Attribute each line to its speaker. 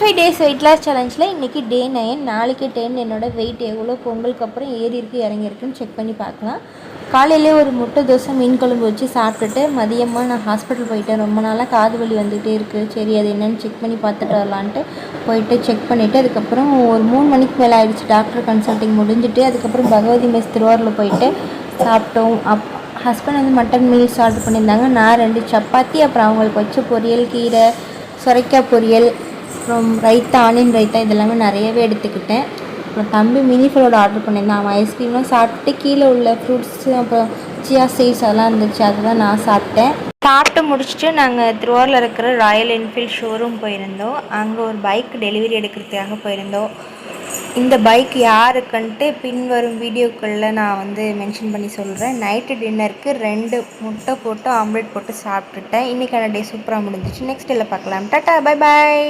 Speaker 1: 25 days weight loss சேலஞ்சில் இன்றைக்கி டே 9. நாளைக்கு 10 என்னோடய வெயிட் எவ்வளோ பொங்கலுக்கு அப்புறம் ஏறி இருக்குது இறங்கியிருக்குன்னு செக் பண்ணி பார்க்கலாம். காலையிலே ஒரு முட்டை தோசை மீன் குழம்பு வச்சு சாப்பிட்டுட்டு மதியமாக நான் ஹாஸ்பிட்டல் போயிட்டேன். ரொம்ப நாளாக காது வலி வந்துகிட்டே இருக்குது. சரி அது என்னென்னு செக் பண்ணி பார்த்துட்டு வரலான்ட்டு போயிட்டு செக் பண்ணிவிட்டு அதுக்கப்புறம் ஒரு 3 மணிக்கு மேலே ஆகிடுச்சு டாக்டர் கன்சல்ட்டிங் முடிஞ்சுட்டு. அதுக்கப்புறம் பகவதி மெஸ் திருவாரூரில் போயிட்டு சாப்பிட்டோம். ஹஸ்பண்ட் வந்து மட்டன் மீல்ஸ் ஆர்டர் பண்ணியிருந்தாங்க. நான் 2 சப்பாத்தி, அப்புறம் அவங்களுக்கு வச்ச பொரியல், கீரை, சுரைக்காய் பொரியல், அப்புறம் ரைத்தா, ஆனியன் ரைத்தா இதெல்லாமே நிறையவே எடுத்துக்கிட்டேன். அப்புறம் தம்பி மினி ஃபலோட ஆர்டர் பண்ணியிருந்தான். அவன் ஐஸ்கிரீம்லாம் சாப்பிட்டு கீழே உள்ள ஃப்ரூட்ஸு அப்புறம் சியா சீட்ஸ் அதெல்லாம் இருந்துச்சு, அதுதான் நான் சாப்பிட்டேன். சாப்பிட்டு முடிச்சுட்டு நாங்கள் திருவாரூரில் இருக்கிற ராயல் என்ஃபீல்ட் ஷோரூம் போயிருந்தோம். அங்கே ஒரு பைக் டெலிவரி எடுக்கிறதுக்காக போயிருந்தோம். இந்த பைக் யாருக்குன்ட்டு பின்வரும் வீடியோக்களில் நான் வந்து மென்ஷன் பண்ணி சொல்கிறேன். நைட்டு டின்னருக்கு 2 முட்டை போட்டு ஆம்லேட் போட்டு சாப்பிட்டுட்டேன். இன்றைக்கான டே சூப்பராக முடிஞ்சிச்சு. நெக்ஸ்ட் டேயில் பார்க்கலாம். Tata, bye bye.